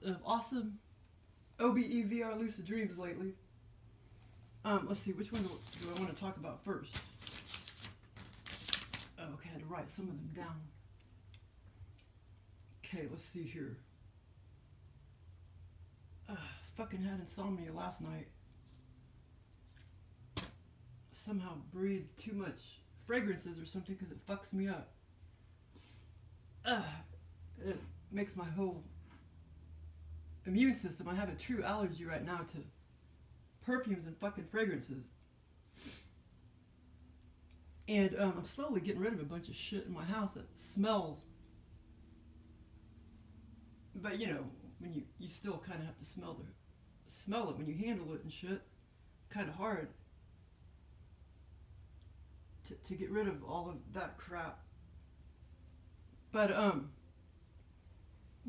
of awesome OBE-vr-lucid dreams lately. Let's see, which one do I want to talk about first? Oh, okay, I had to write some of them down. Okay, let's see here. Fucking had insomnia last night. Somehow breathed too much fragrances or something because it fucks me up. It makes my whole immune system. I have a true allergy right now to perfumes and fucking fragrances. And I'm slowly getting rid of a bunch of shit in my house that smells. But you know, when you still kind of have to smell it when you handle it and shit. It's kind of hard to get rid of all of that crap. But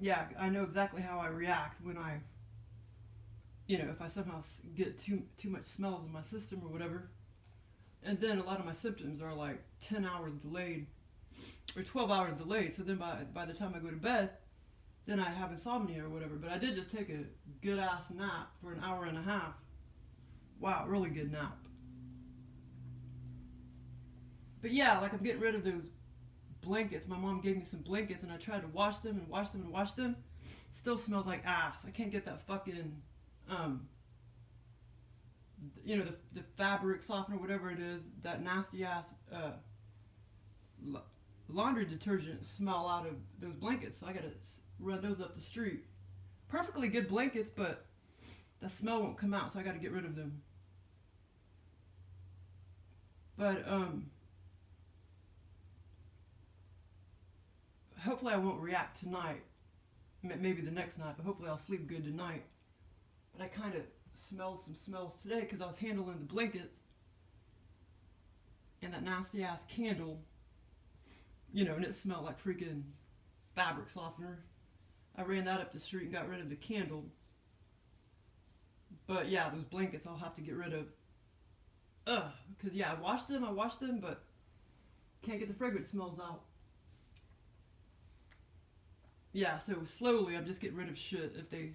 yeah, I know exactly how I react when I, if I somehow get too much smells in my system or whatever. And then a lot of my symptoms are like 10 hours delayed or 12 hours delayed. So then by the time I go to bed, then I have insomnia or whatever. But I did just take a good ass nap for an hour and a half. Wow, really good nap. But yeah, like I'm getting rid of those blankets. My mom gave me some blankets and I tried to wash them and wash them and wash them. Still smells like ass. I can't get that fucking, the fabric softener, whatever it is, that nasty ass laundry detergent smell out of those blankets. So I gotta run those up the street. Perfectly good blankets, but the smell won't come out, so I gotta get rid of them. But hopefully I won't react tonight. Maybe the next night, but hopefully I'll sleep good tonight. But I kind of smelled some smells today because I was handling the blankets and that nasty ass candle, and it smelled like freaking fabric softener. I ran that up the street and got rid of the candle. But yeah, those blankets I'll have to get rid of. Because yeah, I washed them, but can't get the fragrance smells out. Yeah, so slowly I'm just getting rid of shit if they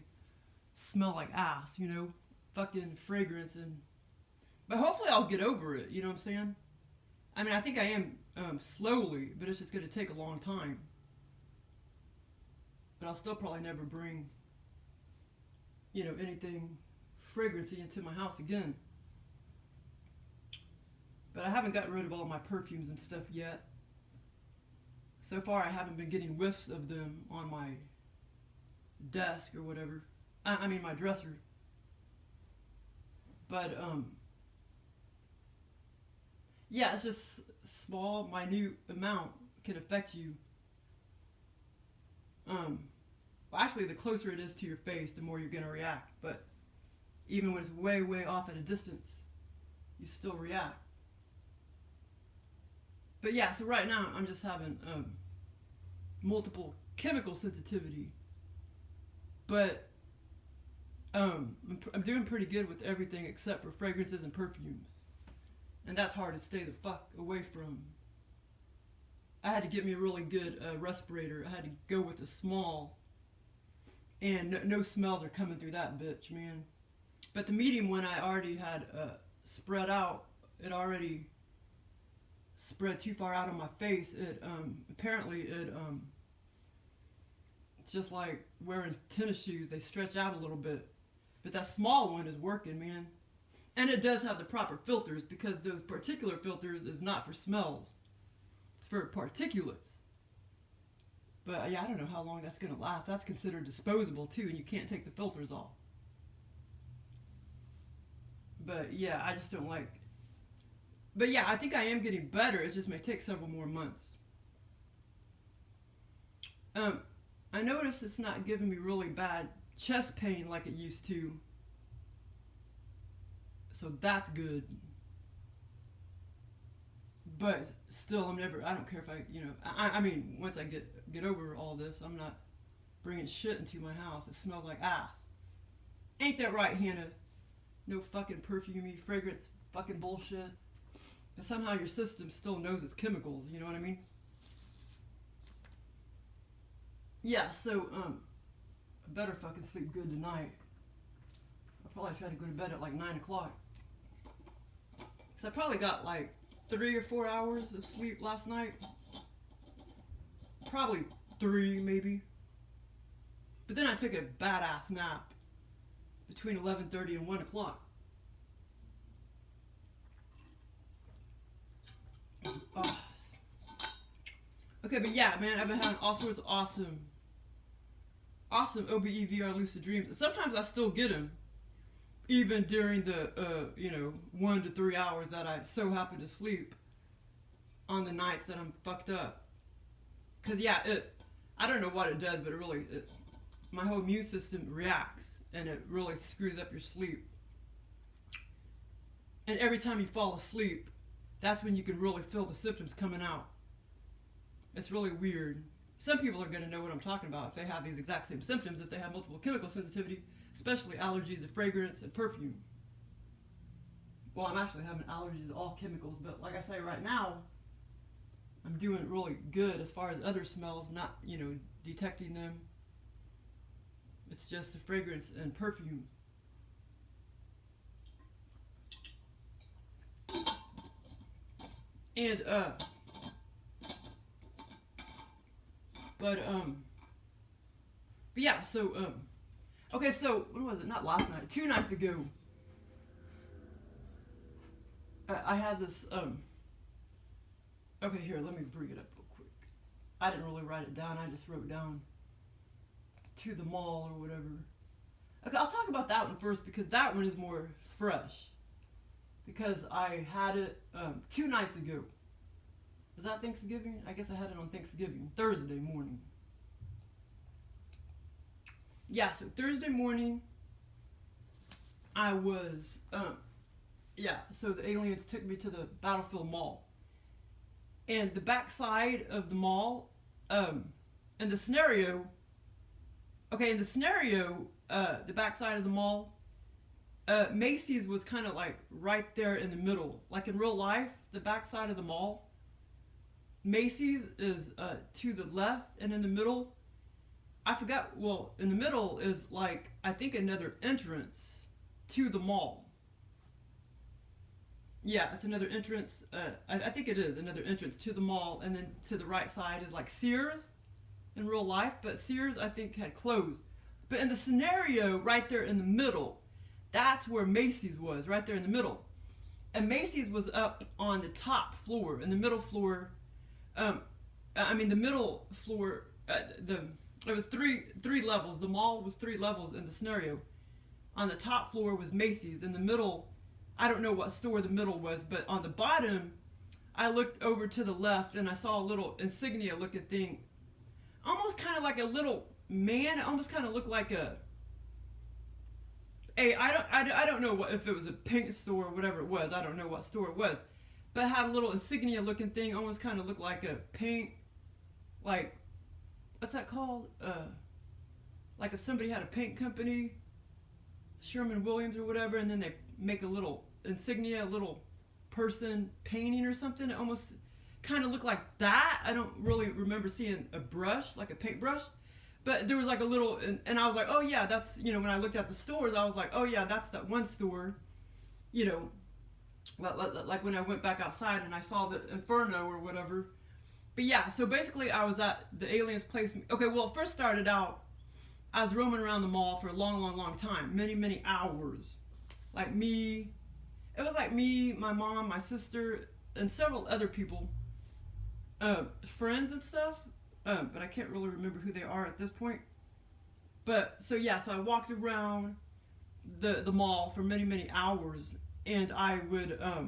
smell like ass, fucking fragrance but hopefully I'll get over it, you know what I'm saying? I mean, I think I am slowly, but it's just going to take a long time. But I'll still probably never bring, anything fragrancy into my house again. But I haven't gotten rid of all my perfumes and stuff yet. So far I haven't been getting whiffs of them on my desk or whatever. I mean my dresser. But yeah, it's just small, minute amount can affect you. Well, actually, the closer it is to your face, the more you're gonna react. But even when it's way, way off at a distance, you still react. But yeah, so right now I'm just having multiple chemical sensitivity. But I'm doing pretty good with everything except for fragrances and perfumes. And that's hard to stay the fuck away from. I had to get me a really good respirator. I had to go with a small. And no smells are coming through that bitch, man. But the medium one I already had spread out. It already spread too far out on my face. It apparently it's just like wearing tennis shoes. They stretch out a little bit. But that small one is working, man. And it does have the proper filters because those particular filters is not for smells. It's for particulates. But yeah, I don't know how long that's going to last. That's considered disposable too, and you can't take the filters off. But yeah, I just don't like. But yeah, I think I am getting better. It just may take several more months. I noticed it's not giving me really bad chest pain like it used to. So that's good. But still, I don't care if I mean, once I get over all this, I'm not bringing shit into my house. It smells like ass. Ain't that right, Hannah? No fucking perfumey, fragrance, fucking bullshit. But somehow your system still knows it's chemicals, you know what I mean? Yeah, so, I better fucking sleep good tonight. I'll probably try to go to bed at like 9 o'clock. Because I probably got like 3 or 4 hours of sleep last night. Probably 3 maybe. But then I took a badass nap between 11:30 and 1 o'clock. Oh. Okay, but yeah, man, I've been having all sorts of awesome OBE-vr-lucid dreams. And sometimes I still get them, even during the 1 to 3 hours that I so happen to sleep on the nights that I'm fucked up. Cause yeah, I don't know what it does, but my whole immune system reacts, and it really screws up your sleep. And every time you fall asleep, that's when you can really feel the symptoms coming out. It's really weird. Some people are going to know what I'm talking about if they have these exact same symptoms, if they have multiple chemical sensitivity, especially allergies to fragrance and perfume. Well, I'm actually having allergies to all chemicals, but like I say, right now, I'm doing really good as far as other smells, not, detecting them. It's just the fragrance and perfume. And, but yeah, so, okay, so, when was it? Not last night, 2 nights ago, I had this, okay, here, let me bring it up real quick. I didn't really write it down, I just wrote down to the mall or whatever. Okay, I'll talk about that one first because that one is more fresh. Because I had it 2 nights ago. Was that Thanksgiving? I guess I had it on Thanksgiving, Thursday morning. Yeah, so Thursday morning, I was, so the aliens took me to the Battlefield Mall. And the backside of the mall, in the scenario, the backside of the mall, Macy's was kind of like right there in the middle. Like in real life, the backside of the mall, Macy's is to the left, and in the middle, in the middle is like, I think another entrance to the mall. Yeah, it's another entrance, I think it is another entrance to the mall, and then to the right side is like Sears in real life, but Sears I think had closed. But in the scenario, right there in the middle, that's where Macy's was, right there in the middle. And Macy's was up on the top floor. In the middle floor, the middle floor, it was three levels. The mall was 3 levels in the scenario. On the top floor was Macy's. In the middle, I don't know what store the middle was, but on the bottom, I looked over to the left and I saw a little insignia looking thing. Almost kind of like a little man. It almost kind of looked like I don't know if it was a paint store or whatever it was. I don't know what store it was. But it had a little insignia looking thing. Almost kind of looked like a paint, like, what's that called? Like if somebody had a paint company, Sherman-Williams or whatever, and then they make a little insignia, a little person painting or something. It almost kind of looked like that. I don't really remember seeing a brush, like a paintbrush. But there was like a little, and I was like, oh yeah, that's, when I looked at the stores, I was like, oh yeah, that's that one store, like when I went back outside and I saw the Inferno or whatever. But yeah, so basically I was at the aliens place. Okay, well, it first started out, I was roaming around the mall for a long time, many hours. It was like me, my mom, my sister, and several other people, friends and stuff. But I can't really remember who they are at this point. But, so I walked around the mall for many hours, and I would, I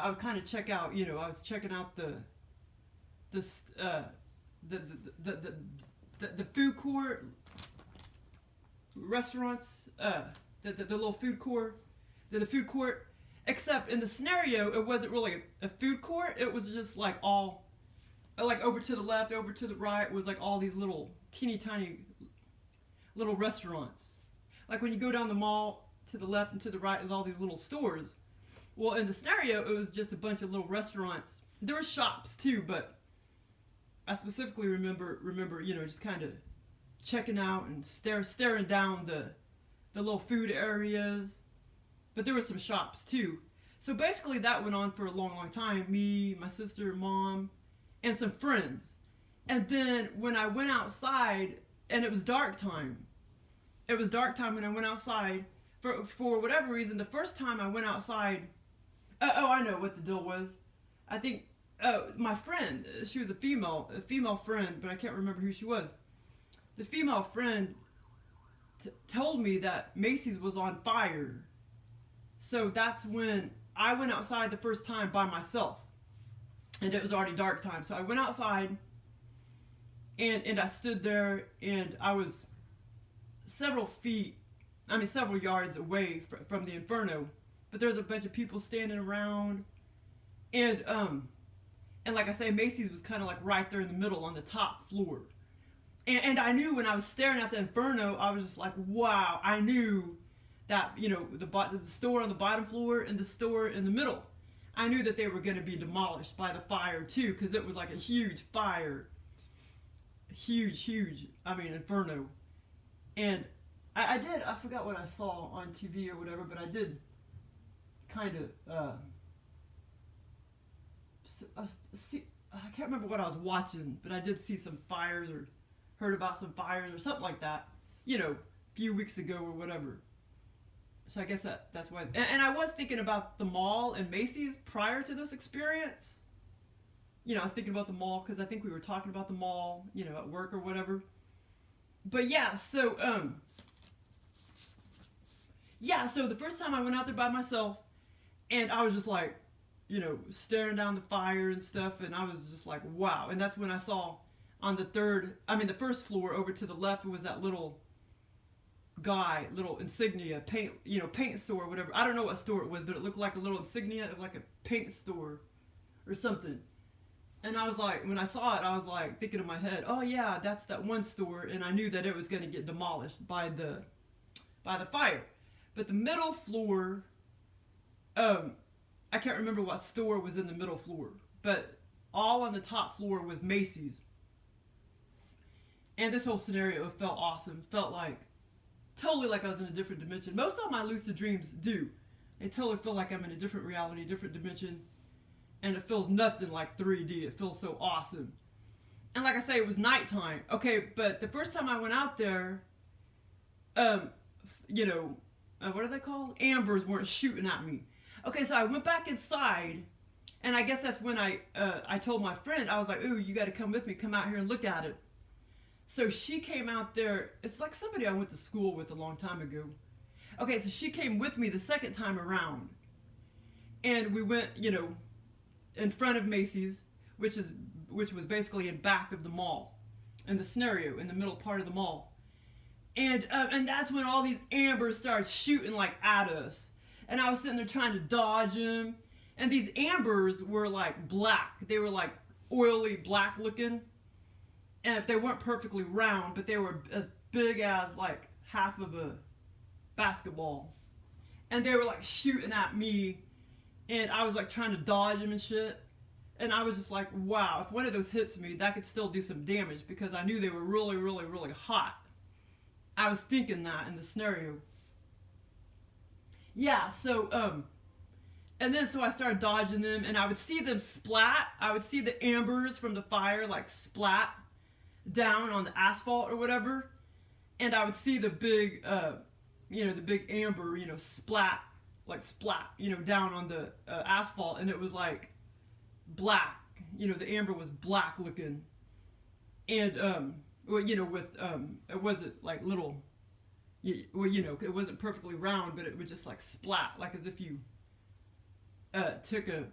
would kind of check out, I was checking out the food court, restaurants, the little food court, the food court. Except in the scenario, it wasn't really a food court. It was just like all, like over to the left, over to the right was like all these little teeny tiny little restaurants. Like when you go down the mall, to the left and to the right is all these little stores. Well, in the scenario, it was just a bunch of little restaurants. There were shops too, but I specifically remember, you know, just kind of checking out and staring down the little food areas. But there were some shops too. So basically that went on for a long, long time. Me, my sister, mom, and some friends. And then when I went outside, and it was dark time. It was dark time when I went outside. For whatever reason, the first time I went outside, I know what the deal was. I think my friend, she was a female friend, but I can't remember who she was. The female friend told me that Macy's was on fire. So that's when I went outside the first time by myself. And it was already dark time. So I went outside and I stood there, and I was several yards away from the Inferno. But there was a bunch of people standing around. And like I say, Macy's was kind of like right there in the middle on the top floor. And I knew when I was staring at the Inferno, I was just like, wow. I knew that, you know, the store on the bottom floor and the store in the middle, I knew that they were going to be demolished by the fire too, because it was like a huge fire. Huge, Inferno. And I forgot what I saw on TV or whatever, but I did kind of see, I can't remember what I was watching, but I did see some fires or heard about some fires or something like that, you know, a few weeks ago or whatever. So I guess that's why. And I was thinking about the mall and Macy's prior to this experience. You know, I was thinking about the mall because I think we were talking about the mall, you know, at work or whatever. But yeah, so the first time I went out there by myself, and I was just like, you know, staring down the fire and stuff, and I was just like, wow. And that's when I saw on the first floor over to the left was that little insignia paint store or whatever. I don't know what store it was, but it looked like a little insignia of like a paint store or something. And I was like, when I saw it, I was like thinking in my head, oh yeah, that's that one store, and I knew that it was going to get demolished by the fire. But the middle floor, I can't remember what store was in the middle floor, but all on the top floor was Macy's. And this whole scenario felt awesome. Felt like, totally like I was in a different dimension. Most of my lucid dreams do. They totally feel like I'm in a different reality, different dimension. And it feels nothing like 3D. It feels so awesome. And like I say, it was nighttime. Okay, but the first time I went out there, you know, what are they called? Ambers weren't shooting at me. Okay, so I went back inside, and I guess that's when I told my friend, I was like, ooh, you got to come with me, come out here and look at it. So she came out there. It's like somebody I went to school with a long time ago. Okay, so she came with me the second time around, and we went, you know, in front of Macy's, which was basically in back of the mall, in the scenario, in the middle part of the mall. And that's when all these ambers started shooting like at us. And I was sitting there trying to dodge them. And these ambers were like black. They were like oily black looking. And they weren't perfectly round, but they were as big as like half of a basketball. And they were like shooting at me. And I was like trying to dodge them and shit. And I was just like, wow, if one of those hits me, that could still do some damage, because I knew they were really, really, really hot. I was thinking that in the scenario. Yeah, so, and then so I started dodging them, and I would see them splat. I would see the ambers from the fire, like, splat down on the asphalt or whatever. And I would see the big, you know, the big amber, you know, splat, you know, down on the asphalt. And it was, like, black. You know, the amber was black looking. And, well, you know, with, it wasn't like little, well, you know, it wasn't perfectly round, but it would just like splat, like as if you took a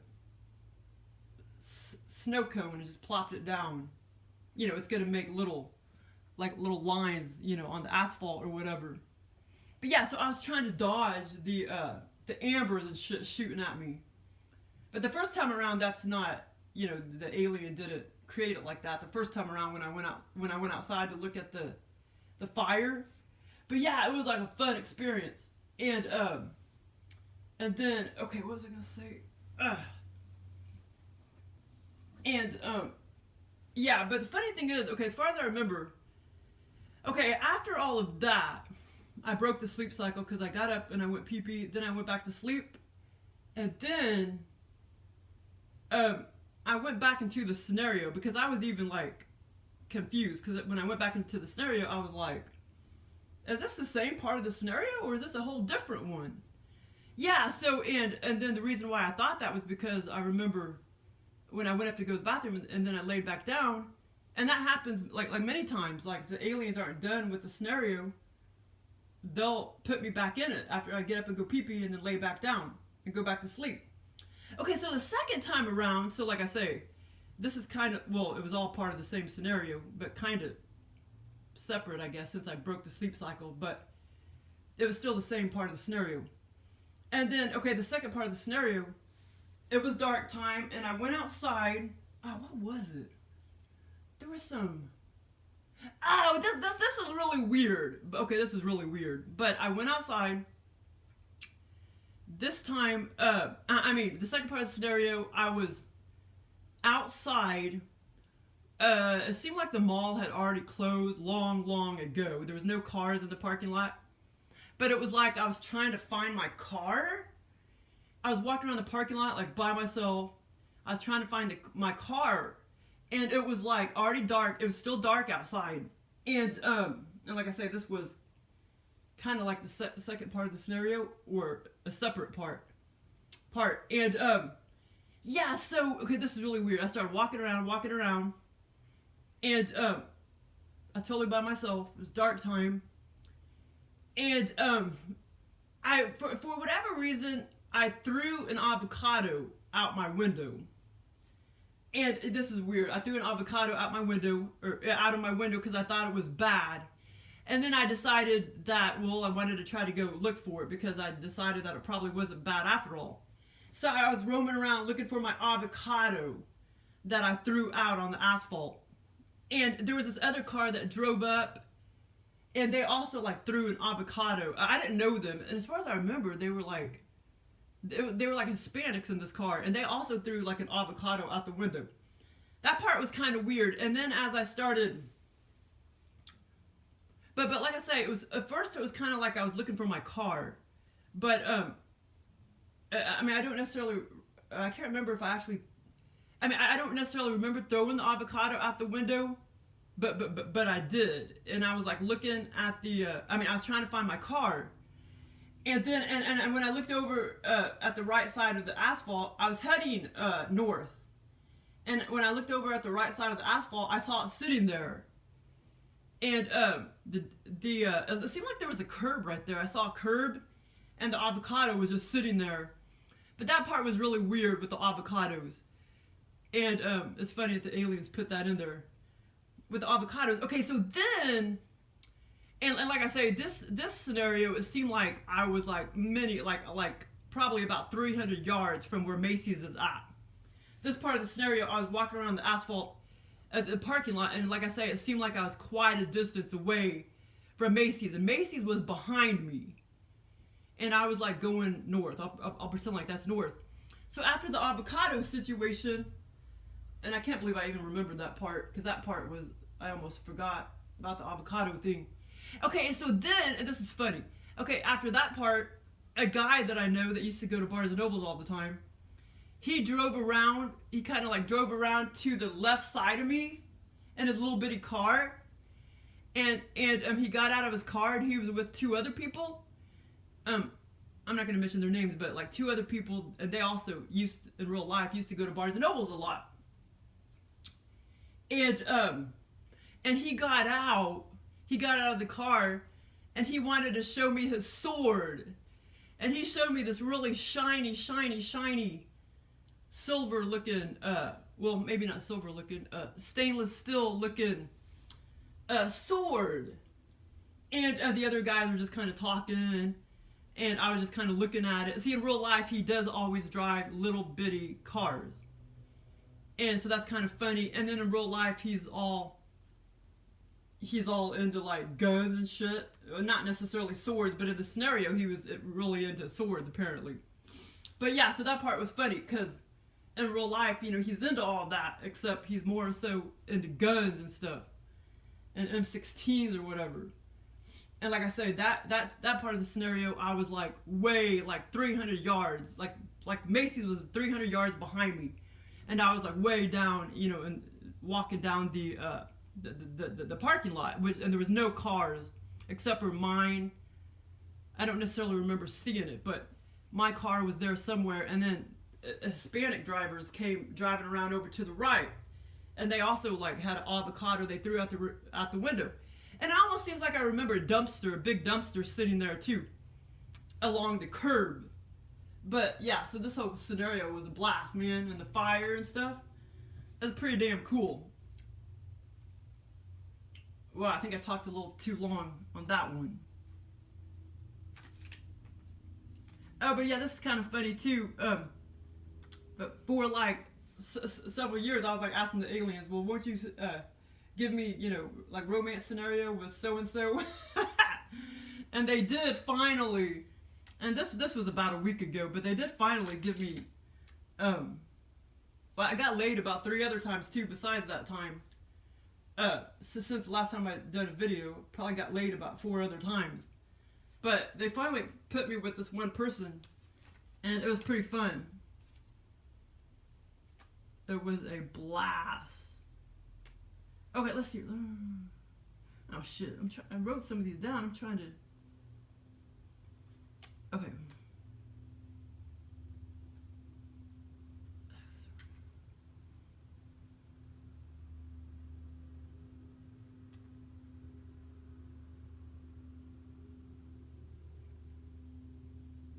snow cone and just plopped it down. You know, it's going to make little lines, you know, on the asphalt or whatever. But yeah, so I was trying to dodge the ambers and shit shooting at me. But the first time around, that's not, you know, the alien didn't create it like that. The first time around when I went outside to look at the fire. But yeah, it was like a fun experience. And then, okay, what was I gonna say? yeah, but the funny thing is, okay, as far as I remember, okay, after all of that, I broke the sleep cycle because I got up and I went pee-pee, then I went back to sleep, and then I went back into the scenario because I was even like confused because when I went back into the scenario, I was like, is this the same part of the scenario or is this a whole different one? Yeah, so and then the reason why I thought that was because I remember when I went up to go to the bathroom and then I laid back down, and that happens like many times. Like if the aliens aren't done with the scenario, they'll put me back in it after I get up and go pee-pee and then lay back down and go back to sleep. Okay, so the second time around, so like I say, this is kind of, well, it was all part of the same scenario, but kind of separate, I guess, since I broke the sleep cycle, but it was still the same part of the scenario. And then, okay, the second part of the scenario, it was dark time, and I went outside. Oh, what was it? There was some... Oh, this is really weird. Okay, this is really weird. But I went outside. This time, the second part of the scenario, I was outside. It seemed like the mall had already closed long ago. There was no cars in the parking lot. But it was like I was trying to find my car. I was walking around the parking lot like by myself. I was trying to find my car. And it was like already dark. It was still dark outside. And like I said, this was kind of like the second part of the scenario, or a separate part. And yeah, so okay, this is really weird. I started walking around, and I was totally by myself. It was dark time, and I for whatever reason I threw an avocado out my window. And this is weird. I threw an avocado out my window, or out of my window, because I thought it was bad. And then I decided that, well, I wanted to try to go look for it because I decided that it probably wasn't bad after all. So I was roaming around looking for my avocado that I threw out on the asphalt. And there was this other car that drove up, and they also like threw an avocado. I didn't know them, and as far as I remember, they were like Hispanics in this car, and they also threw like an avocado out the window. That part was kind of weird. And then as I started, but like I say, it was at first it was kind of like I was looking for my car, but I don't necessarily, I can't remember if I actually, I don't necessarily remember throwing the avocado out the window, but I did, and I was like looking at the, I was trying to find my car. And then, and when I looked over at the right side of the asphalt, I was heading north. And when I looked over at the right side of the asphalt, I saw it sitting there. And it seemed like there was a curb right there. I saw a curb, and the avocado was just sitting there. But that part was really weird with the avocados. And it's funny that the aliens put that in there with the avocados. Okay, so then... And like I say, this scenario, it seemed like I was like probably about 300 yards from where Macy's is at. This part of the scenario, I was walking around the asphalt at the parking lot, and like I say, it seemed like I was quite a distance away from Macy's, and Macy's was behind me. And I was like going north. I'll pretend like that's north. So after the avocado situation, and I can't believe I even remembered that part, because that part was, I almost forgot about the avocado thing. Okay, so then, and this is funny. Okay, after that part, a guy that I know that used to go to Barnes & Nobles all the time, he drove around, he kind of like drove around to the left side of me in his little bitty car, and he got out of his car, and he was with two other people. I'm not going to mention their names, but like two other people, and they also in real life, used to go to Barnes & Nobles a lot. And he got out of the car, and he wanted to show me his sword. And he showed me this really shiny, silver looking, well, maybe not silver looking, stainless steel looking sword. And the other guys were just kind of talking, and I was just kind of looking at it. See, in real life, he does always drive little bitty cars. And so that's kind of funny. And then in real life, he's all into like guns and shit. Not necessarily swords, but in the scenario he was really into swords apparently. But yeah, so that part was funny because in real life, you know, he's into all that, except he's more so into guns and stuff, and M16s or whatever. And like I say, that part of the scenario, I was like way, like 300 yards, like Macy's was 300 yards behind me, and I was like way down, you know, and walking down the parking lot, and there was no cars except for mine. I don't necessarily remember seeing it, but my car was there somewhere, and then Hispanic drivers came driving around over to the right, and they also like had an avocado they threw out the window. And it almost seems like I remember a big dumpster sitting there too, along the curb. But yeah, so this whole scenario was a blast, man, and the fire and stuff. It was pretty damn cool. Well, I think I talked a little too long on that one. Oh, but yeah, this is kind of funny too. But for like several years, I was like asking the aliens, well, won't you give me, you know, like romance scenario with so and so? And they did finally. And this was about a week ago, but they did finally give me. Well, I got laid about 3 other times too. Besides that time, since the last time I did a video, probably got laid about 4 other times. But they finally put me with this one person, and it was pretty fun. It was a blast. Okay, let's see. Oh shit! I wrote some of these down. I'm trying to. Okay.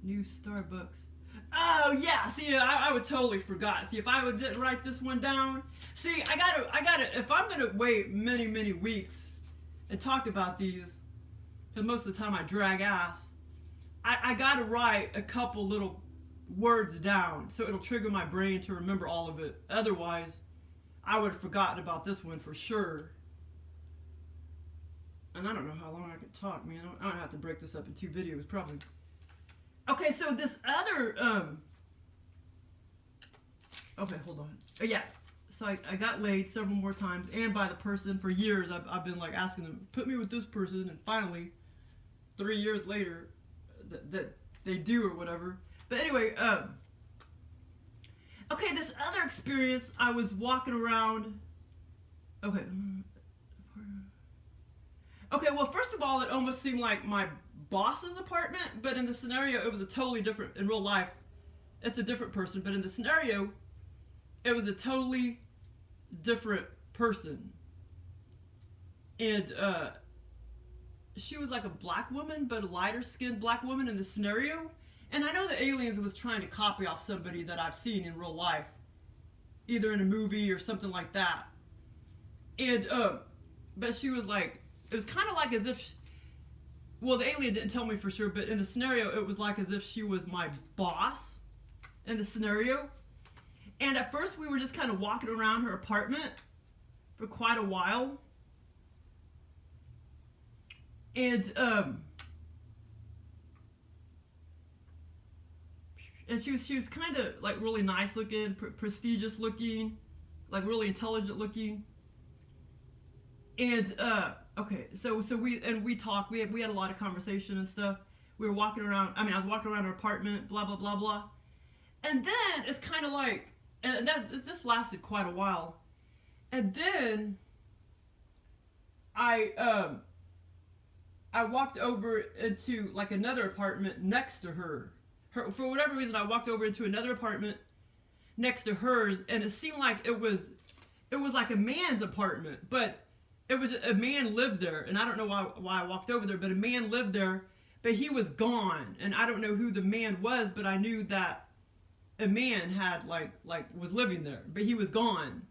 New Starbucks. Oh yeah, see, I would totally forgot. See, if I would write this one down. See, I gotta. If I'm gonna wait many weeks and talk about these, because most of the time I drag ass, I gotta write a couple little words down so it'll trigger my brain to remember all of it. Otherwise, I would have forgotten about this one for sure. And I don't know how long I could talk, man. I don't have to break this up in 2 videos, probably. Okay, so this other, okay, hold on. Yeah, so I got laid several more times, and by the person for years. I've been like asking them, put me with this person, and finally, 3 years later, that they do or whatever. But anyway, okay, this other experience, I was walking around, okay, well, first of all, it almost seemed like my boss's apartment, but in the scenario it was a totally different. In real life it's a different person, but in the scenario it was a totally different person. And she was like a black woman, but a lighter skinned black woman in the scenario. And I know the aliens was trying to copy off somebody that I've seen in real life, either in a movie or something like that. And but she was like, it was kind of like as if well, the alien didn't tell me for sure, but in the scenario, it was like as if she was my boss in the scenario. And at first, we were just kind of walking around her apartment for quite a while. And she was kind of like really nice looking, prestigious looking, like really intelligent looking. And okay, so we talked. We had a lot of conversation and stuff. We were walking around. I mean, I was walking around her apartment. Blah blah blah blah. And then it's kind of like, and this lasted quite a while. And then I walked over into like another apartment next to her. For whatever reason, I walked over into another apartment next to hers, and it seemed like it was like a man's apartment, but it was a man lived there, and I don't know why I walked over there, but a man lived there, but he was gone, and I don't know who the man was, but I knew that a man had like was living there, but he was gone,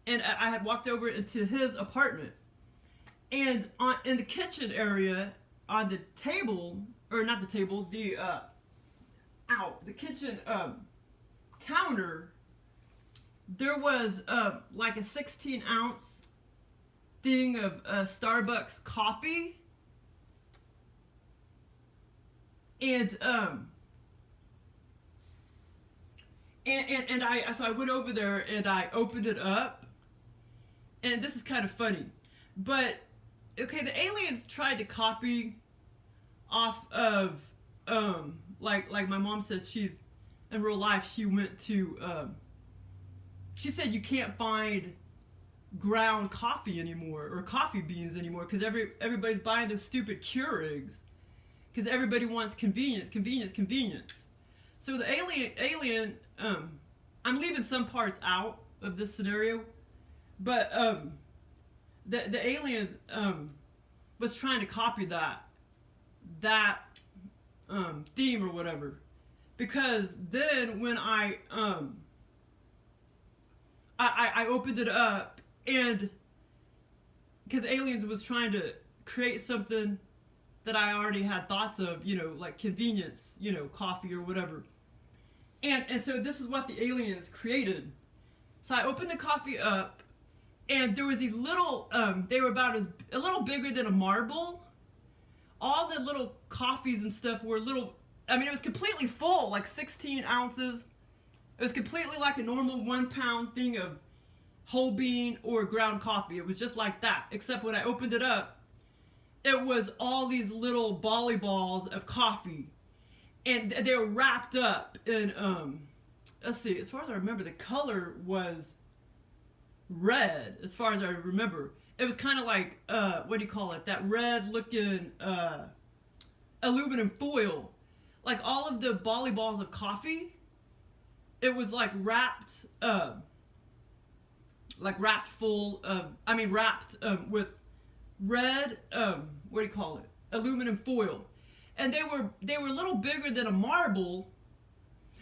and I had walked over into his apartment, and in the kitchen area, on the table, or not the table, the kitchen counter, there was like a 16-ounce thing of Starbucks coffee, and So I went over there and I opened it up, and this is kind of funny, but okay, the aliens tried to copy off of like my mom said, she's in real life, she went to she said you can't find ground coffee anymore or coffee beans anymore because everybody's buying those stupid Keurigs because everybody wants convenience. So the alien I'm leaving some parts out of this scenario, but the aliens was trying to copy that theme or whatever, because then when I opened it up, and because aliens was trying to create something that I already had thoughts of, like convenience, coffee or whatever. And so this is what the aliens created. So I opened the coffee up, and there was these little, they were about a little bigger than a marble. All the little coffees and stuff were little, it was completely full, like 16 ounces. It was completely like a normal 1 pound thing of whole bean or ground coffee. It was just like that, except when I opened it up, it was all these little volleyballs of coffee. And they were wrapped up in, let's see, as far as I remember, the color was red, as far as I remember. It was kind of like, what do you call it? That red looking aluminum foil. Like all of the volleyballs of coffee, it was like wrapped full of, wrapped with red, what do you call it? Aluminum foil. And they were a little bigger than a marble,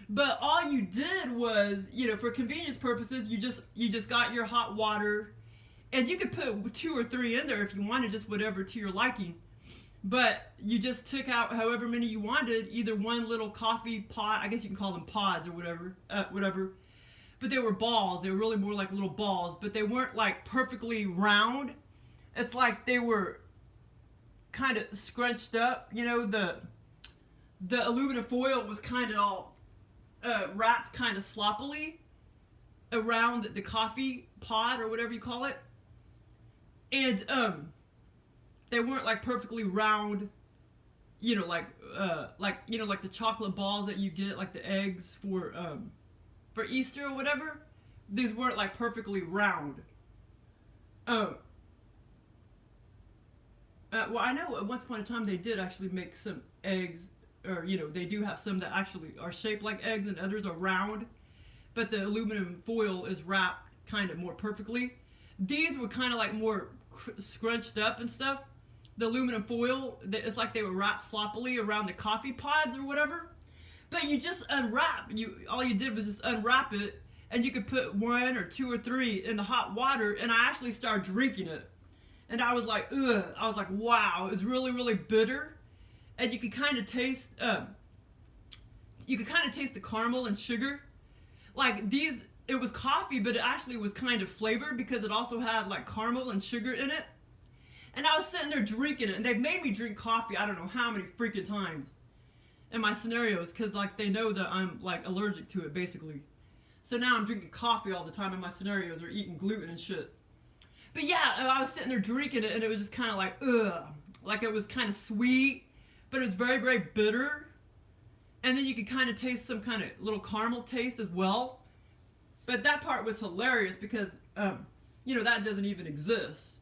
but all you did was, for convenience purposes, you just got your hot water, and you could put 2 or 3 in there if you wanted, just whatever to your liking. But you just took out however many you wanted, either one little coffee pod, I guess you can call them pods or whatever. But they were balls. They were really more like little balls, but they weren't like perfectly round. It's like they were kind of scrunched up, the aluminum foil was kind of all wrapped kind of sloppily around the coffee pod or whatever you call it, and they weren't like perfectly round, like the chocolate balls that you get, like the eggs for Easter or whatever. These weren't like perfectly round. Well, I know at once upon a time they did actually make some eggs, or they do have some that actually are shaped like eggs and others are round, but the aluminum foil is wrapped kind of more perfectly. These were kind of like more scrunched up and stuff. The aluminum foil, it's like they were wrapped sloppily around the coffee pods or whatever. But you just unwrap. All you did was just unwrap it, and you could put 1 or 2 or 3 in the hot water, and I actually started drinking it. And I was like, ugh. I was like, wow. It was really, really bitter. And you could kind of taste, the caramel and sugar. Like it was coffee, but it actually was kind of flavored because it also had like caramel and sugar in it. And I was sitting there drinking it, and they've made me drink coffee I don't know how many freaking times in my scenarios, because like they know that I'm like allergic to it basically. So now I'm drinking coffee all the time in my scenarios, or eating gluten and shit. But yeah, I was sitting there drinking it, and it was just kind of like, ugh. Like it was kind of sweet, but it was very, very bitter. And then you could kind of taste some kind of little caramel taste as well. But that part was hilarious because, that doesn't even exist.